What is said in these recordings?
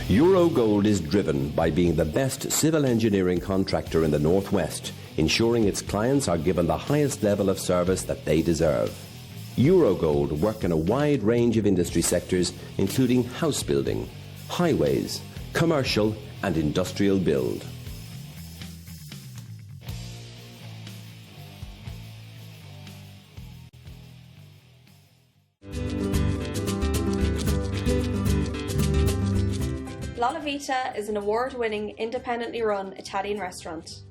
Eurogold is driven by being the best civil engineering contractor in the Northwest, ensuring its clients are given the highest level of service that they deserve. Eurogold work in a wide range of industry sectors, including house building, highways, commercial and industrial build. La Vita is an award-winning, independently run Italian restaurant.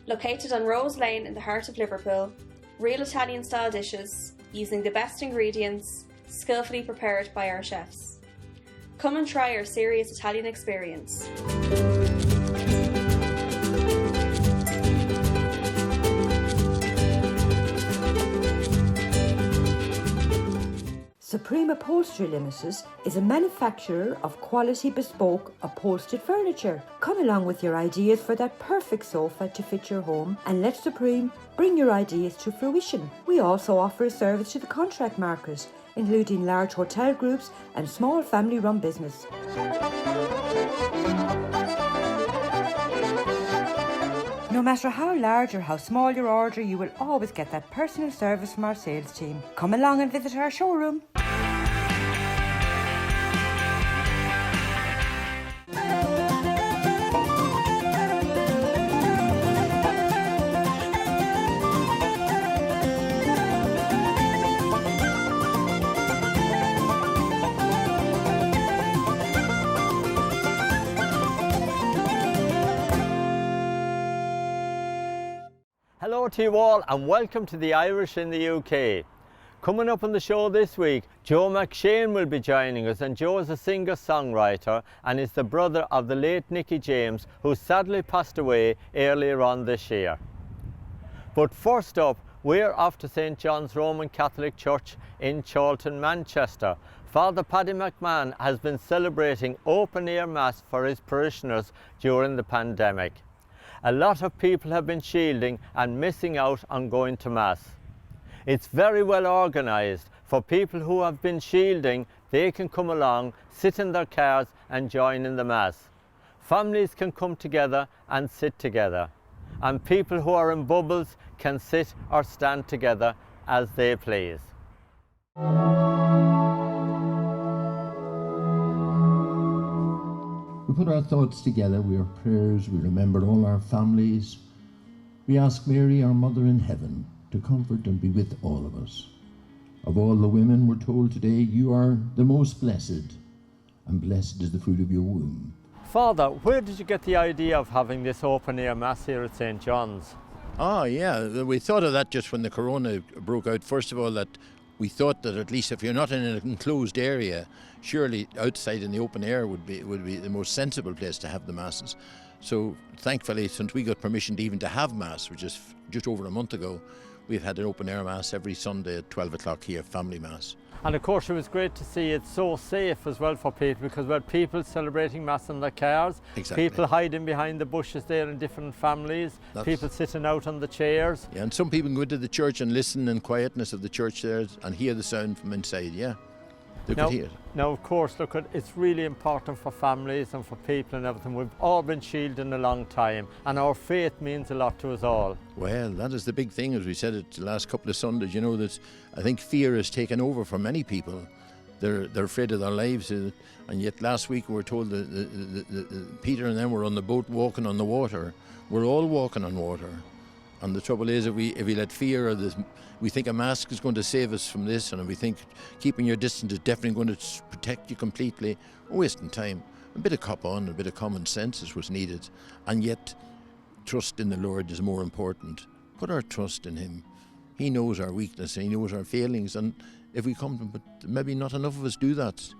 Located on Rose Lane in the heart of Liverpool, real Italian-style dishes, using the best ingredients, skillfully prepared by our chefs. Come and try our serious Italian experience. Supreme Upholstery Limited is a manufacturer of quality bespoke upholstered furniture. Come along with your ideas for that perfect sofa to fit your home and let Supreme bring your ideas to fruition. We also offer a service to the contract market, including large hotel groups and small family-run business. No matter how large or how small your order, you will always get that personal service from our sales team. Come along and visit our showroom. Hello to you all and welcome to the Irish in the UK. Coming up on the show this week, Joe McShane will be joining us, and Joe is a singer-songwriter and is the brother of the late Nicky James, who sadly passed away earlier on this year. But first up, we're off to St John's Roman Catholic Church in Chorlton, Manchester. Fr Paddy McMahon has been celebrating open-air Mass for his parishioners during the pandemic. A lot of people have been shielding and missing out on going to Mass. It's very well organised. For people who have been shielding, they can come along, sit in their cars and join in the Mass. Families can come together and sit together. And people who are in bubbles can sit or stand together as they please. We put our thoughts together, we our prayers, we remember all our families. We ask Mary, our Mother in Heaven, to comfort and be with all of us. Of all the women, we're told today, you are the most blessed, and blessed is the fruit of your womb. Father, where did you get the idea of having this open-air Mass here at St John's? Oh yeah, we thought of that just when the corona broke out. First of all, that we thought that at least if you're not in an enclosed area, surely outside in the open air would be the most sensible place to have the Masses. So thankfully, since we got permission to even to have Mass, which is just over a month ago, we've had an open air Mass every Sunday at 12 o'clock here, family Mass. And of course it was great to see it so safe as well for people, because we had people celebrating Mass in their cars, Exactly. People hiding behind the bushes there in different families, people sitting out on the chairs. Yeah, and some people can go into the church and listen in quietness of the church there and hear the sound from inside, yeah. They could hear it. Now, of course, look, it's really important for families and for people and everything. We've all been shielding a long time, and our faith means a lot to us all. Well, that is the big thing, as we said it the last couple of Sundays, you know, that I think fear has taken over for many people. They're afraid of their lives, and yet last week we were told that Peter and them were on the boat walking on the water. We're all walking on water. And the trouble is, if we let fear or this, we think a mask is going to save us from this, and if we think keeping your distance is definitely going to protect you completely, we're wasting time. A bit of cop on, a bit of common sense is what's needed. And yet, trust in the Lord is more important. Put our trust in Him. He knows our weakness, and He knows our failings, and if we come to Him, but maybe not enough of us do that.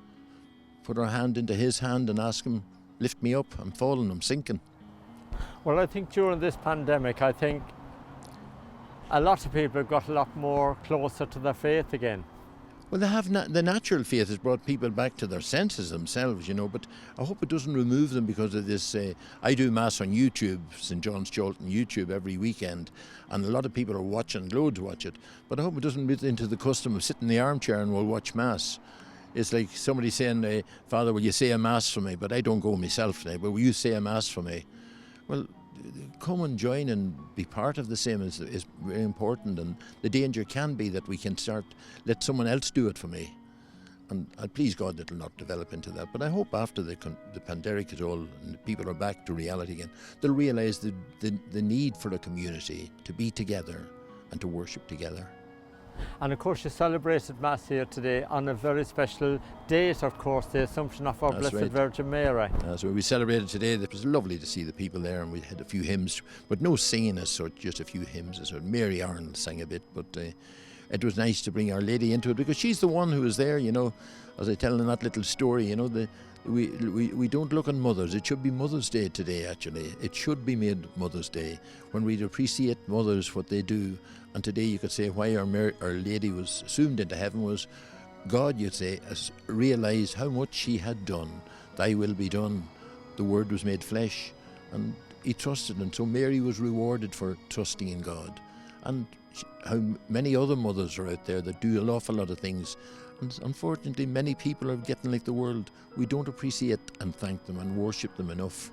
Put our hand into His hand and ask Him, lift me up, I'm falling, I'm sinking. Well, I think during this pandemic, I think a lot of people have got a lot more closer to their faith again. Well, they have the natural faith has brought people back to their senses themselves, you know, but I hope it doesn't remove them because of this. I do Mass on YouTube, St John's Chorlton YouTube every weekend, and a lot of people are watching, loads watch it, but I hope it doesn't get into the custom of sitting in the armchair and we'll watch Mass. It's like somebody saying, Father, will you say a mass for me? But I don't go myself now, but will you say a mass for me? Well, come and join and be part of the same is very important, and the danger can be that we can let someone else do it for me. And please God that it'll not develop into that. But I hope after the pandemic is all and people are back to reality again, they'll realise the need for a community to be together and to worship together. And of course you celebrated Mass here today on a very special date, of course, the Assumption of our Blessed Virgin Mary. So we celebrated today. It was lovely to see the people there, and we had a few hymns, but no singing as such, just a few hymns as such. Mary Arnold sang a bit, but it was nice to bring Our Lady into it, because she's the one who was there, you know, as I tell in that little story, you know, we don't look on mothers. It should be Mother's Day today, actually. It should be made Mother's Day, when we appreciate mothers, what they do. And today you could say why Our Lady was assumed into heaven was God, you'd say, has realised how much she had done. Thy will be done. The Word was made flesh, and he trusted, and so Mary was rewarded for trusting in God. And how many other mothers are out there that do an awful lot of things, and unfortunately many people are getting like the world. We don't appreciate and thank them and worship them enough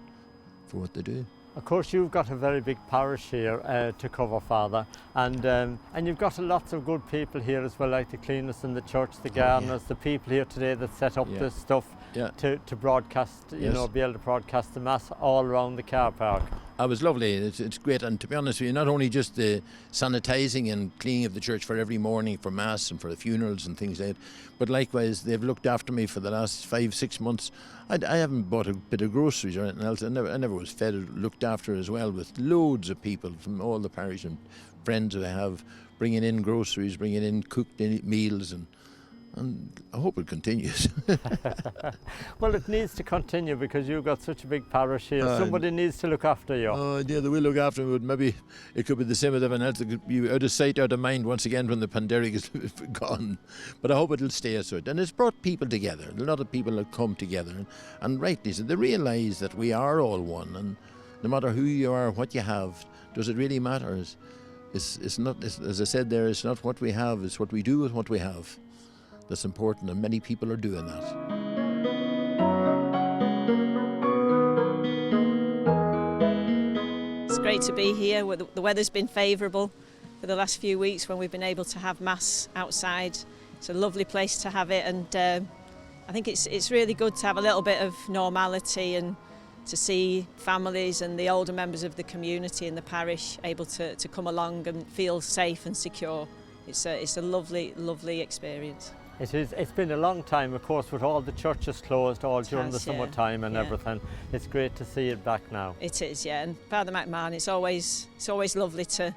for what they do. Of course, you've got a very big parish here to cover, Father, and you've got lots of good people here as well, like the cleaners in the church, the gardeners, the people here today that set up this stuff to broadcast, you know, be able to broadcast the Mass all around the car park. It was lovely. It's great, and to be honest with you, not only just the sanitising and cleaning of the church for every morning for Mass and for the funerals and things like that, but likewise they've looked after me for the last 5-6 months. I haven't bought a bit of groceries or anything else. I never was fed or looked after as well, with loads of people from all the parish and friends that I have bringing in groceries, bringing in cooked meals, and I hope it continues. Well, it needs to continue because you've got such a big parish here. Somebody needs to look after you. Oh, yeah, they will look after me, but maybe it could be the same with everyone else. It could be out of sight, out of mind once again when the pandemic is gone. But I hope it'll stay as such. And it's brought people together. A lot of people have come together, and rightly so. They realise that we are all one, and no matter who you are, what you have, does it really matter? It's not, as I said there, it's not what we have, it's what we do with what we have. That's important, and many people are doing that. It's great to be here. The weather's been favourable for the last few weeks when we've been able to have Mass outside. It's a lovely place to have it, and I think it's really good to have a little bit of normality and to see families and the older members of the community in the parish able to come along and feel safe and secure. It's a lovely, lovely experience. It is. It's been a long time, of course, with all the churches closed all during the summertime and everything. It's great to see it back now. It is, yeah. And Father McMahon, it's always lovely to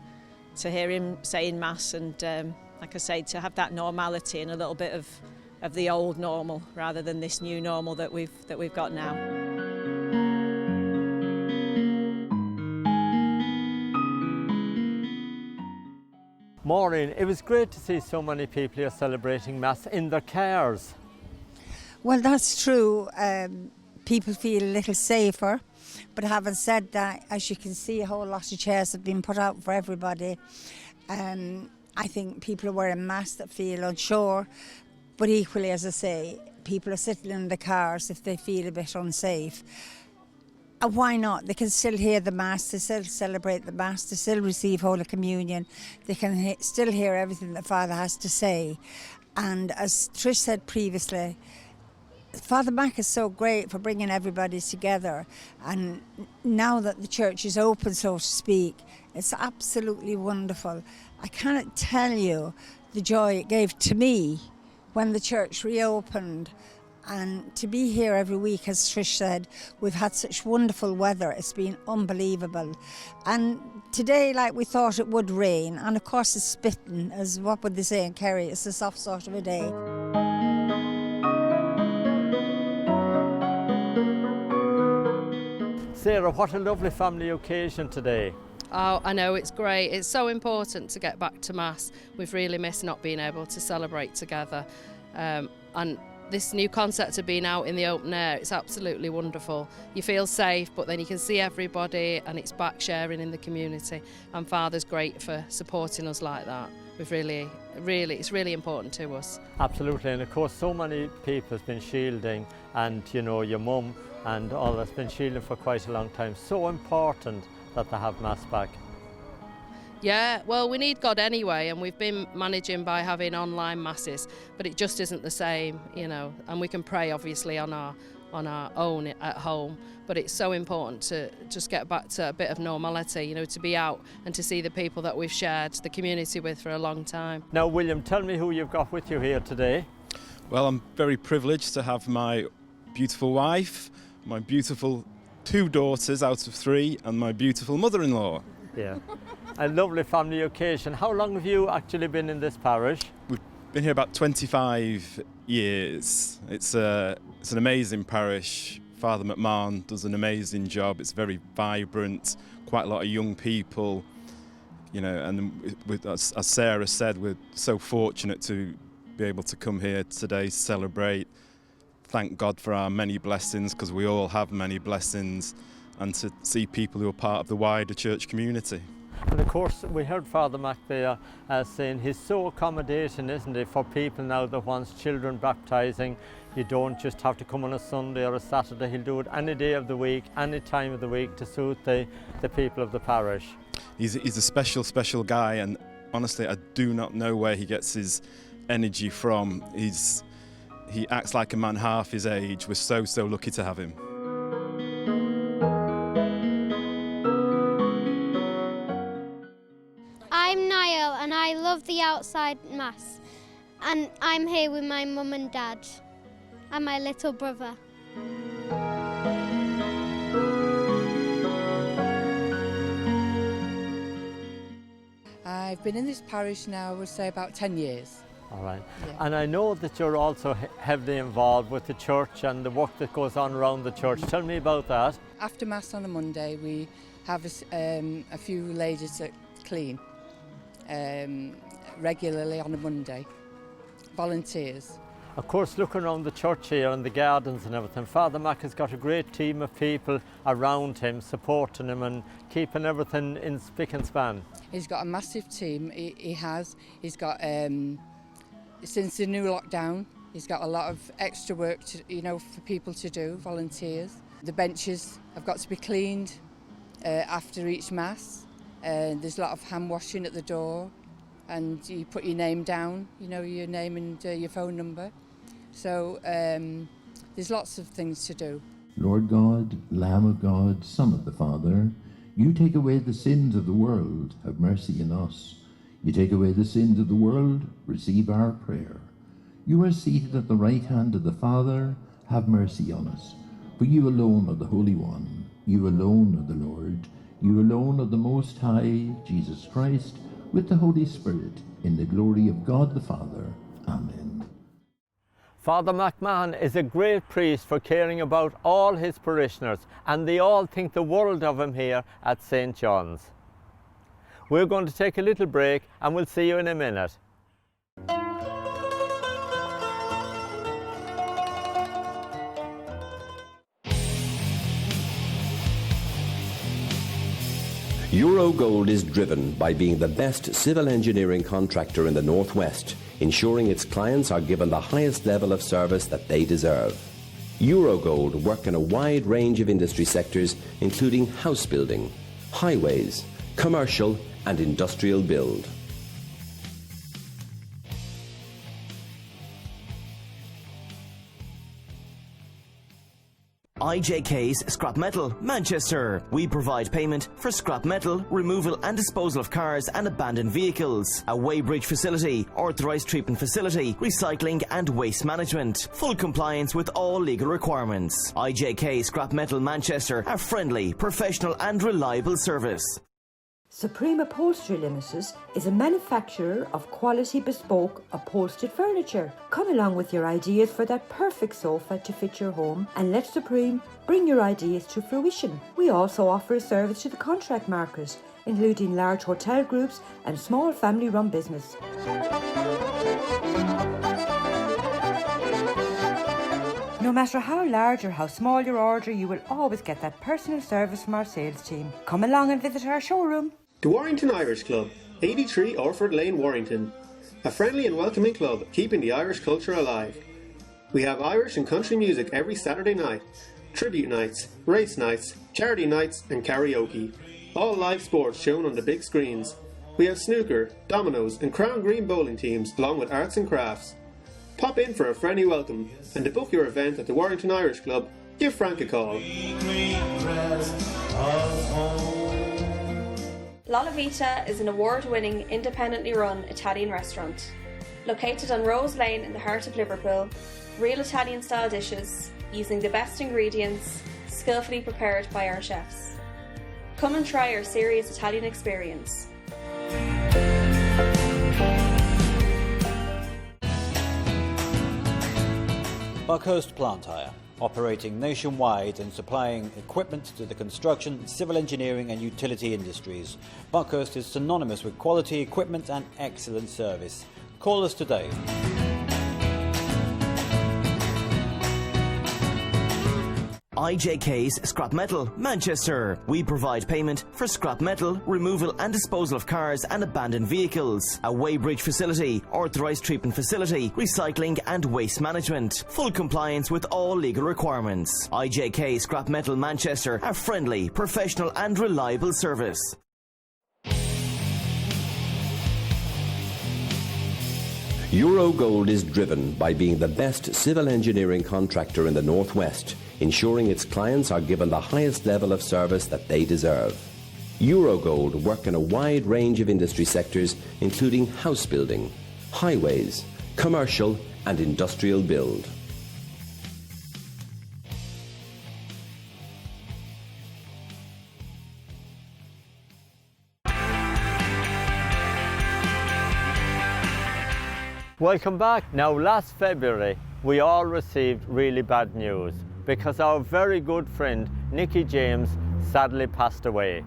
hear him saying Mass, and like I say, to have that normality and a little bit of the old normal rather than this new normal that we've got now. Maureen, it was great to see so many people here celebrating Mass in their cars. Well, that's true. People feel a little safer. But having said that, as you can see, a whole lot of chairs have been put out for everybody. I think people are wearing masks that feel unsure. But equally, as I say, people are sitting in the cars if they feel a bit unsafe. And why not? They can still hear the Mass, they still celebrate the Mass, they still receive Holy Communion, they can still hear everything the Father has to say. And as Trish said previously, Father Mac is so great for bringing everybody together. And now that the church is open, so to speak, it's absolutely wonderful. I cannot tell you the joy it gave to me when the church reopened. And to be here every week, as Trish said, we've had such wonderful weather. It's been unbelievable. And today, like we thought it would rain, and of course it's spitting, as what would they say in Kerry, it's a soft sort of a day. Sarah, what a lovely family occasion today. Oh, I know, it's great. It's so important to get back to Mass. We've really missed not being able to celebrate together. And this new concept of being out in the open air, it's absolutely wonderful. You feel safe, but then you can see everybody, and it's back sharing in the community. And Father's great for supporting us like that. it's really important to us. Absolutely, and of course so many people have been shielding, and you know, your mum and all that's been shielding for quite a long time. So important that they have Mass back. Yeah, well, we need God anyway, and we've been managing by having online masses, but it just isn't the same, you know, and we can pray obviously on our own at home, but it's so important to just get back to a bit of normality, you know, to be out and to see the people that we've shared the community with for a long time. Now, William, tell me who you've got with you here today. Well, I'm very privileged to have my beautiful wife, my beautiful 2 daughters out of 3, and my beautiful mother-in-law. Yeah, a lovely family occasion. How long have you actually been in this parish? We've been here about 25 years. It's an amazing parish. Father McMahon does an amazing job. It's very vibrant, quite a lot of young people, you know, and as Sarah said, we're so fortunate to be able to come here today, celebrate, thank God for our many blessings, because we all have many blessings, and to see people who are part of the wider church community. And of course, we heard Father Mac there saying he's so accommodating, isn't he, for people now that wants children baptising. You don't just have to come on a Sunday or a Saturday. He'll do it any day of the week, any time of the week, to suit the people of the parish. He's a special guy, and honestly, I do not know where he gets his energy from. He acts like a man half his age. We're so lucky to have him. I'm Niall and I love the outside Mass, and I'm here with my mum and dad and my little brother. I've been in this parish now, we'll say about 10 years. All right. Yeah. And I know that you're also heavily involved with the church and the work that goes on around the church. Tell me about that. After Mass on a Monday, we have a few ladies that clean regularly on a Monday, volunteers. Of course, looking around the church here and the gardens and everything, Father Mac has got a great team of people around him, supporting him and keeping everything in spick and span. He's got a massive team, he's got, since the new lockdown, he's got a lot of extra work for people to do, volunteers. The benches have got to be cleaned after each Mass. There's a lot of hand washing at the door, and you put your name down, your name and your phone number. So there's lots of things to do. Lord God, Lamb of God, Son of the Father, you take away the sins of the world, have mercy on us. You take away the sins of the world, receive our prayer. You are seated at the right hand of the Father, have mercy on us. For you alone are the Holy One, you alone are the Lord, you alone are the Most High, Jesus Christ, with the Holy Spirit, in the glory of God the Father. Amen. Father McMahon is a great priest for caring about all his parishioners, and they all think the world of him here at St. John's. We're going to take a little break and we'll see you in a minute. Eurogold is driven by being the best civil engineering contractor in the Northwest, ensuring its clients are given the highest level of service that they deserve. Eurogold work in a wide range of industry sectors, including house building, highways, commercial and industrial build. IJK's Scrap Metal, Manchester. We provide payment for scrap metal, removal and disposal of cars and abandoned vehicles. A weighbridge facility, authorised treatment facility, recycling and waste management. Full compliance with all legal requirements. IJK Scrap Metal Manchester, a friendly, professional and reliable service. Supreme Upholstery Limited is a manufacturer of quality bespoke upholstered furniture. Come along with your ideas for that perfect sofa to fit your home and let Supreme bring your ideas to fruition. We also offer a service to the contract market, including large hotel groups and small family-run business. No matter how large or how small your order, you will always get that personal service from our sales team. Come along and visit our showroom. The Warrington Irish Club 83 Orford Lane, Warrington. A friendly and welcoming club keeping the Irish culture alive. We have Irish and country music every Saturday night, tribute nights, race nights, charity nights and karaoke. All live sports shown on the big screens. We have snooker, dominoes and Crown Green bowling teams along with arts and crafts. Pop in for a friendly welcome and to book your event at the Warrington Irish Club, give Frank a call. La Vita is an award-winning, independently run Italian restaurant. Located on Rose Lane in the heart of Liverpool, real Italian-style dishes, using the best ingredients, skillfully prepared by our chefs. Come and try our serious Italian experience. Buckhurst Plant Hire, operating nationwide and supplying equipment to the construction, civil engineering and utility industries. Buckhurst is synonymous with quality equipment and excellent service. Call us today. IJK's Scrap Metal, Manchester. We provide payment for scrap metal, removal and disposal of cars and abandoned vehicles. A weighbridge facility, authorised treatment facility, recycling and waste management. Full compliance with all legal requirements. IJK Scrap Metal, Manchester. A friendly, professional and reliable service. Eurogold is driven by being the best civil engineering contractor in the Northwest, ensuring its clients are given the highest level of service that they deserve. Eurogold work in a wide range of industry sectors, including house building, highways, commercial and industrial build. Welcome back. Now, last February we all received really bad news because our very good friend Nicky James sadly passed away.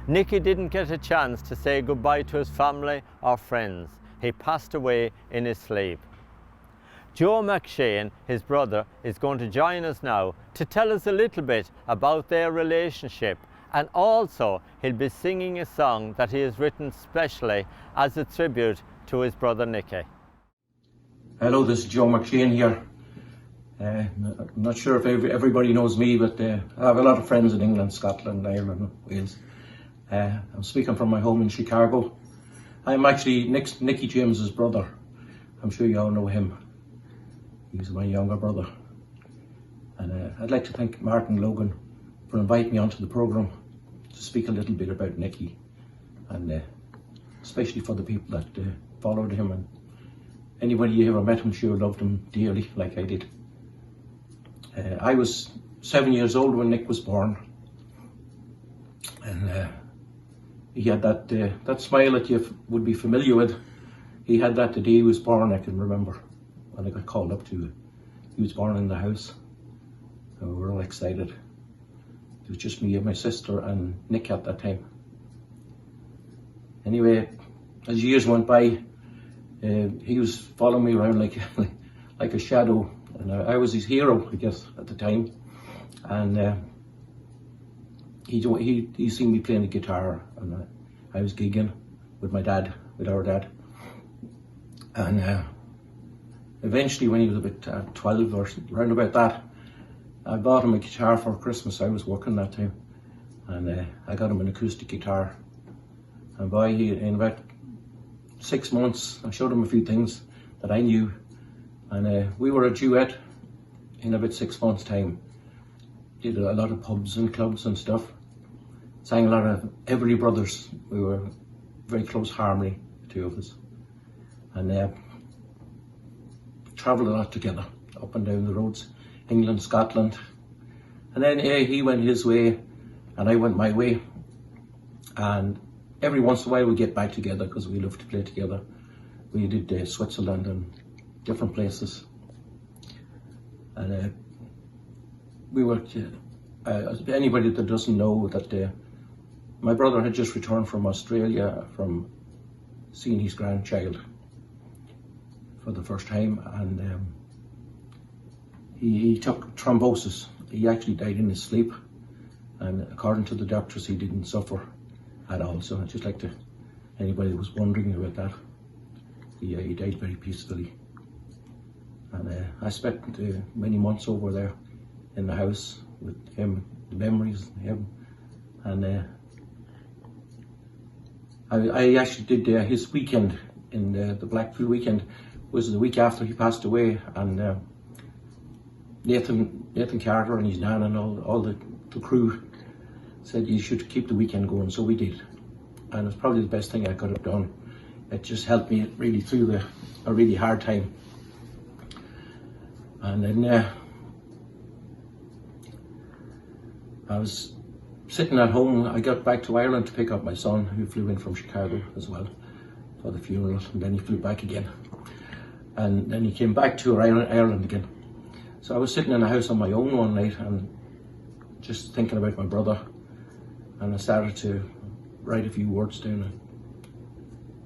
Nicky didn't get a chance to say goodbye to his family or friends. He passed away in his sleep. Joe McShane, his brother, is going to join us now to tell us a little bit about their relationship, and also he'll be singing a song that he has written specially as a tribute to his brother Nicky. Hello, this is Joe McShane here. I'm not sure if everybody knows me, but I have a lot of friends in England, Scotland, Ireland, Wales. I'm speaking from my home in Chicago. I'm actually Nicky James's brother. I'm sure you all know him. He's my younger brother. And I'd like to thank Martin Logan for inviting me onto the programme to speak a little bit about Nicky, and especially for the people that followed him, and anybody who ever met him sure loved him dearly, like I did. I was 7 years old when Nick was born, and he had that smile that you would be familiar with. He had that the day he was born. I can remember when I got called up to it. He was born in the house, and we were all excited. It was just me and my sister and Nick at that time. Anyway, as years went by, he was following me around like a shadow, and I was his hero, I guess, at the time. And he seen me playing the guitar, and I was gigging with our dad. And eventually, when he was about 12 or around about that, I bought him a guitar for Christmas. I was working that time, and I got him an acoustic guitar. And boy, in about 6 months, I showed him a few things that I knew, and we were a duet in about 6 months' time. Did a lot of pubs and clubs and stuff. Sang a lot of Everly Brothers. We were very close harmony, the two of us, and travelled a lot together, up and down the roads, England, Scotland, and then he went his way, and I went my way, and every once in a while we get back together because we love to play together. We did Switzerland and different places. And we worked, anybody that doesn't know that my brother had just returned from Australia from seeing his grandchild for the first time, and he took thrombosis. He actually died in his sleep, and according to the doctors he didn't suffer at all. So I'd just like to anybody was wondering about that. He died very peacefully. And I spent many months over there in the house with him, the memories of him. And I actually did his weekend in the Blackpool weekend was the week after he passed away, and Nathan Carter and his nan and all the crew said you should keep the weekend going, so we did. And it was probably the best thing I could have done. It just helped me really through a really hard time. And then I was sitting at home. I got back to Ireland to pick up my son, who flew in from Chicago as well for the funeral, and then he flew back again. And then he came back to Ireland again. So I was sitting in the house on my own one night and just thinking about my brother, and I started to write a few words down. And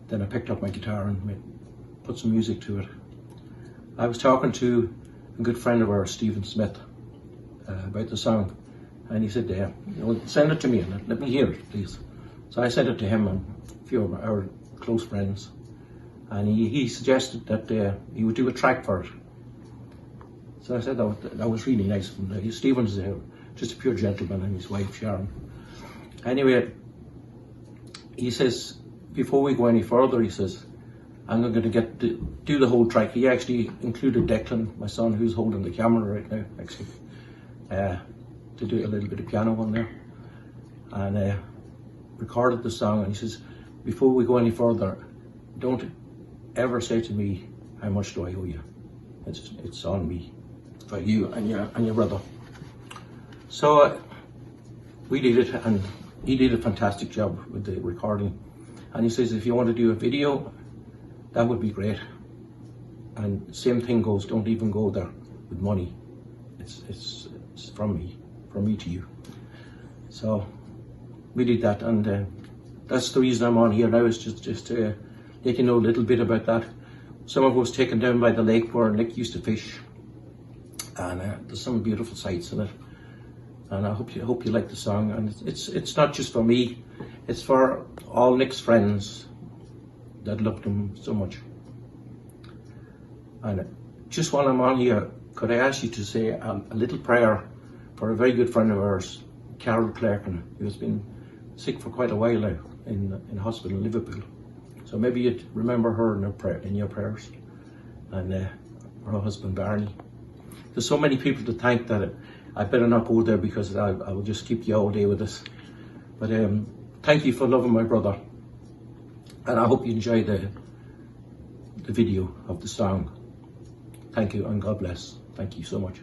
then I picked up my guitar and put some music to it. I was talking to a good friend of ours, Stephen Smith, about the song, and he said, send it to me and let me hear it, please. So I sent it to him and a few of our close friends, and he suggested that he would do a track for it. So I said that was really nice. And Stephen's just a pure gentleman, and his wife Sharon. Anyway, he says, before we go any further, he says, I'm going to do the whole track. He actually included Declan, my son, who's holding the camera right now, actually, to do a little bit of piano on there, and recorded the song. And he says, before we go any further, don't ever say to me, how much do I owe you? It's on me, for you and your brother. So we did it, and he did a fantastic job with the recording. And he says, if you want to do a video, that would be great. And same thing goes, don't even go there with money. It's from me to you. So we did that, and that's the reason I'm on here now, is just to let you know a little bit about that. Some of it was taken down by the lake where Nick used to fish, and there's some beautiful sights in it. And I hope you like the song. And it's not just for me, it's for all Nick's friends that loved him so much. And just while I'm on here, could I ask you to say a little prayer for a very good friend of ours, Carol Clarkin, who has been sick for quite a while now in hospital in Liverpool. So maybe you'd remember her in your prayers, and her husband Barney. There's so many people to thank that I better not go there, because I will just keep you all day with this. But thank you for loving my brother, and I hope you enjoy the video of the song. Thank you, and God bless. Thank you so much.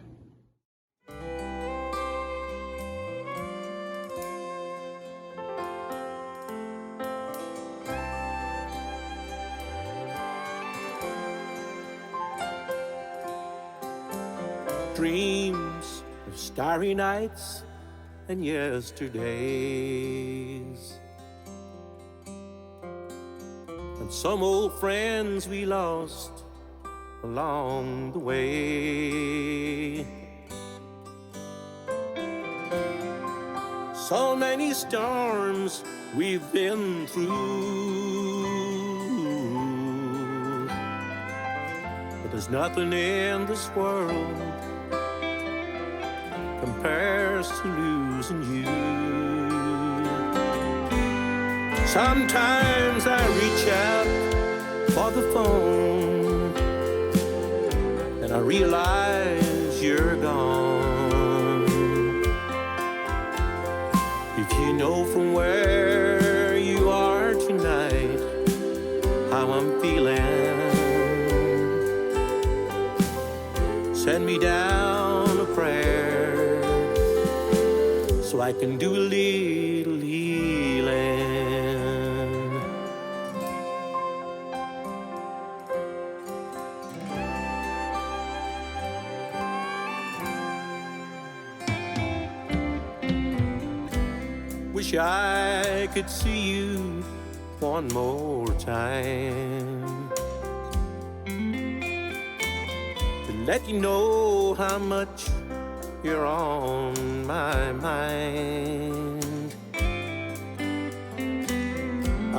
Dreams of starry nights and yesterdays, and some old friends we lost along the way. So many storms we've been through, but there's nothing in this world compares to losing you. Sometimes I reach out for the phone, and I realize you're gone. If you know from where you are tonight how I'm feeling, send me down a prayer so I can do a little healing. Wish I could see you one more time, to let you know how much you're on my mind.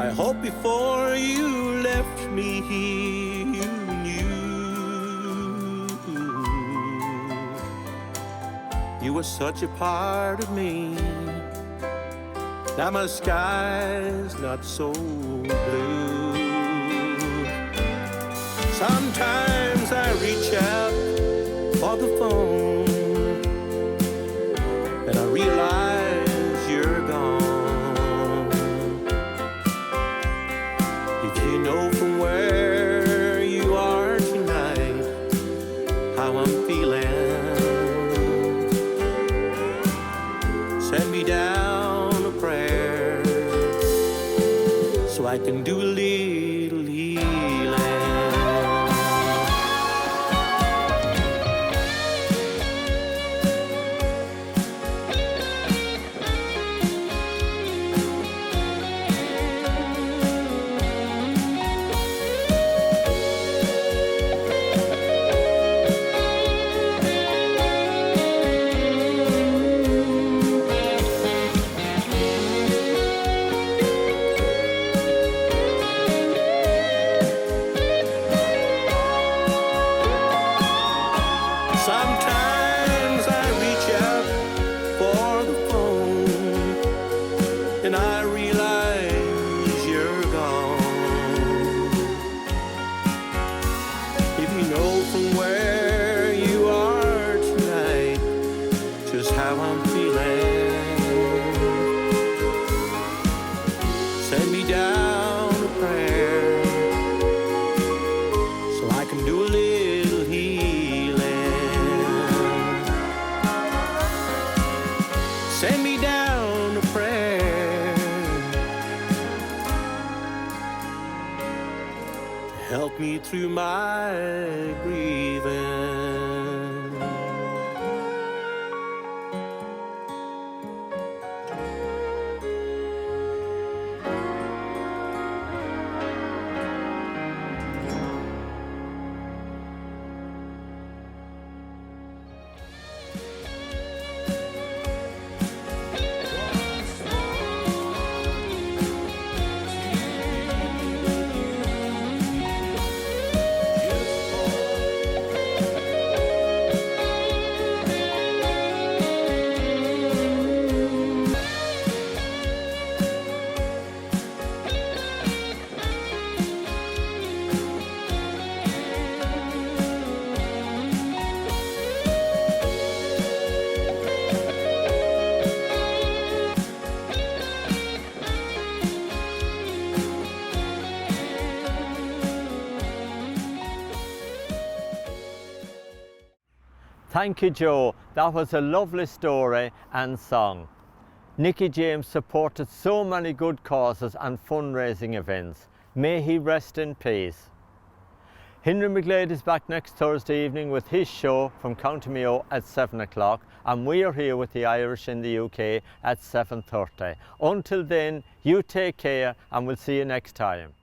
I hope before you left me you knew you were such a part of me. Now my sky's not so blue. Sometimes I reach out for the phone and I realize you're gone. If you know from where you are tonight how I'm feeling, send me down a prayer so I can do a little healing. Sometimes I reach out for the phone and I realize you're gone. If you know from where you are tonight just how I'm feeling, send me down a prayer so I can do a little healing. Send me down a prayer to help me through my grieving. Thank you, Joe. That was a lovely story and song. Nicky James supported so many good causes and fundraising events. May he rest in peace. Henry McGlade is back next Thursday evening with his show from County Mayo at 7 o'clock, and we are here with the Irish in the UK at 7:30. Until then, you take care and we'll see you next time.